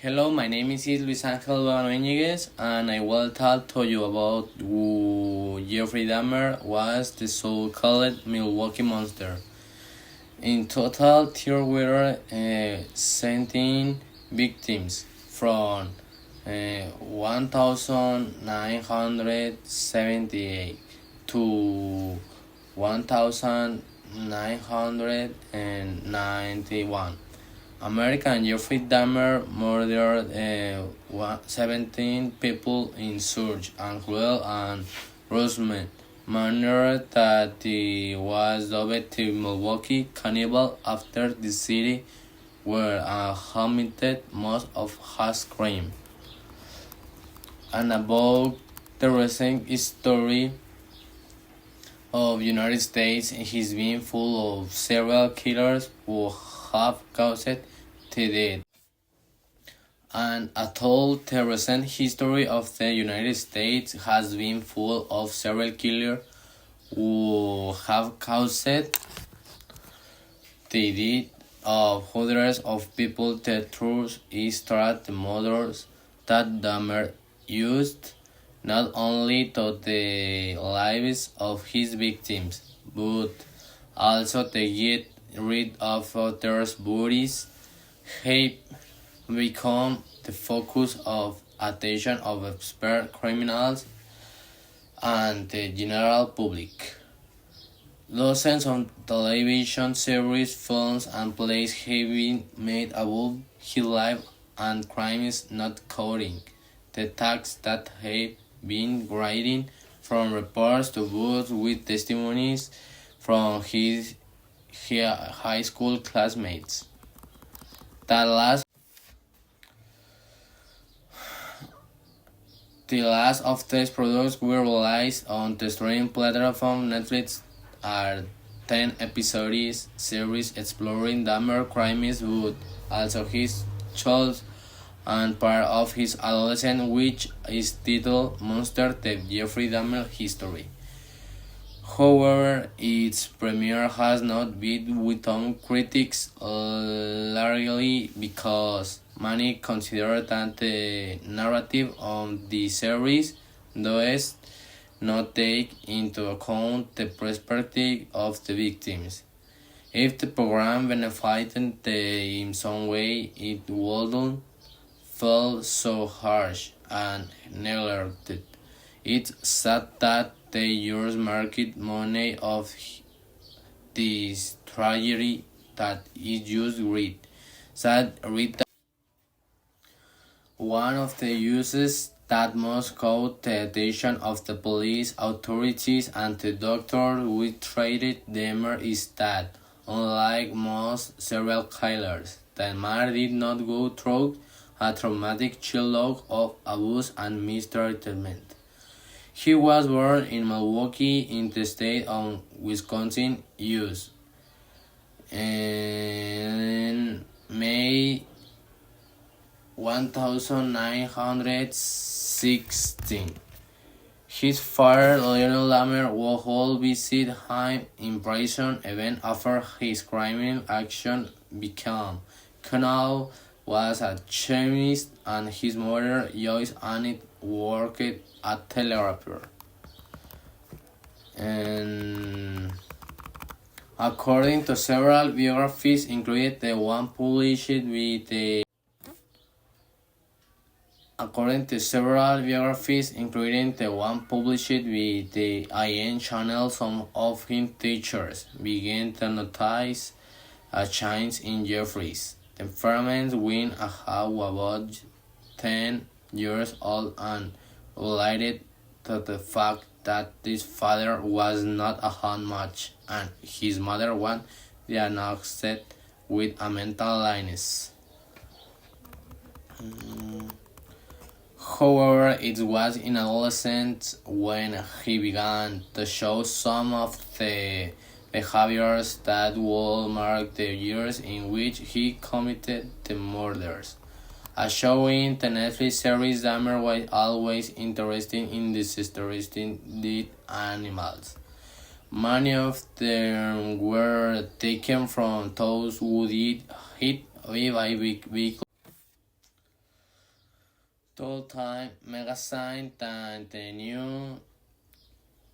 Hello, my name is Luis Angel Dominguez, and I will talk to you about who Jeffrey Dahmer was, the so-called Milwaukee Monster. In total, there were 17 victims from 1978 to 1991. American Jeffrey Dahmer murdered 17 people in such and cruel and gruesome manner that he was dubbed the Milwaukee Cannibal after the city where committed most of his crime. And about the recent history of United States has been full of serial killers who have caused the death. And although the recent history of the United States has been full of serial killers who have caused the death of hundreds of people, the truth is that the methods that Dahmer used not only took the lives of his victims, but also to get rid of others' bodies have become the focus of attention of expert criminals and the general public. Dozens of television series, films, and plays have been made about his life and crimes, not counting the attacks that have been writing from reports to books with testimonies from his high school classmates. The last of these products were released on the streaming platform Netflix are 10 episodes series exploring Dahmer crimes but also his childhood and part of his adolescence, which is titled Monster: The Jeffrey Dahmer History. However, its premiere has not been without critics, largely because many consider that the narrative of the series does not take into account the perspective of the victims. If the program benefited them in some way, it wouldn't feel so harsh and neglected. It's sad that they use market money of this tragedy that is used read. Sad read that one of the uses that most caught the attention of the police authorities and the doctor who treated Dahmer is that, unlike most serial killers, the man did not go through a traumatic childhood of abuse and mistreatment. He was born in Milwaukee in the state of Wisconsin, U.S. in May 1916. His father, Lionel Dahmer, would visit him in prison even after his criminal action became known. Was a chemist, and his mother, Joyce Annette, worked at therapy. And according to several biographies, including the one published with the According to several biographies, including the one published with the IN channel, some of his teachers began to notice a change in Jeffrey's temperament when he was about 10 years old and related to the fact that his father was not a home much and his mother was diagnosed with a mental illness. However, it was in adolescence when he began to show some of the behaviors that would mark the years in which he committed the murders. As shown in the Netflix series, Dahmer was always interested in disinteresting dead animals. Many of them were taken from those who did hit by vehicles Full-time magazine that the new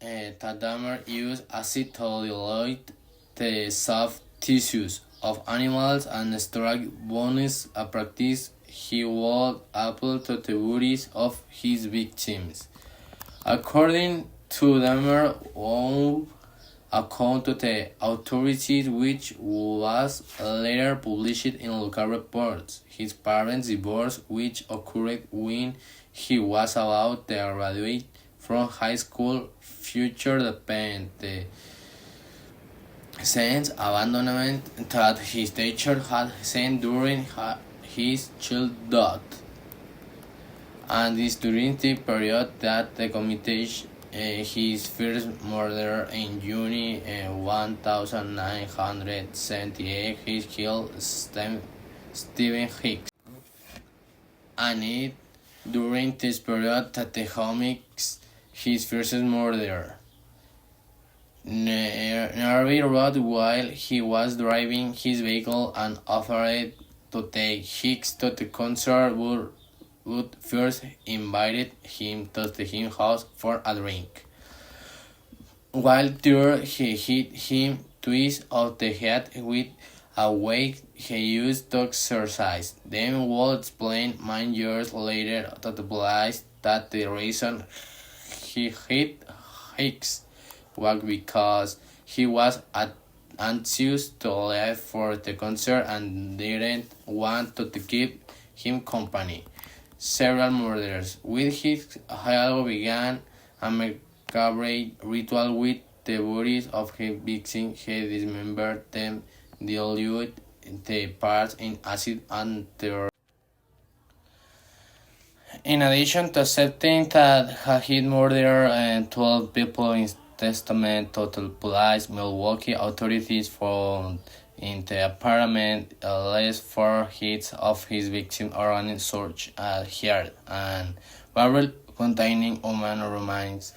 Tadamer used acetylate the soft tissues of animals and extract bones, a practice he would apply to the bodies of his victims. According to Dahmer's own account to the authorities, which was later published in local reports, his parents' divorce, which occurred when he was about to graduate from high school, future depend the sense abandonment that his teacher had seen during his childhood. And it's during the period that the committed his first murder in June 1978. He killed Stephen Hicks. And it during this period that the comics his first murder. Nervy wrote while he was driving his vehicle and offered to take Hicks to the concert, would first invited him to his house for a drink. While there, he hit him twice of the head with a weight he used to exercise. Then would explain many years later to the police that the reason he hit Hicks was because he was anxious to leave for the concert and didn't want to keep him company. Several murders. With his Hidalgo began a macabre ritual with the bodies of his victims. He dismembered them, diluted the parts in acid and terror. In addition to accepting that he murdered 12 people in testament to the police, Milwaukee authorities found in the apartment at least 4 hits of his victim organ such as heart and barrel containing human remains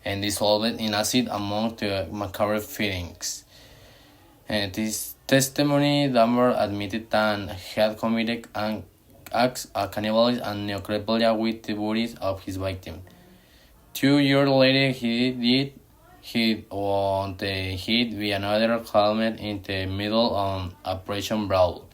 and dissolved in acid among the macabre findings. This testimony, Dahmer admitted that he had committed acts of cannibalism and necrophilia with the bodies of his victims. 2 years later, he did hit on the hit with another helmet in the middle of Operation Brawl.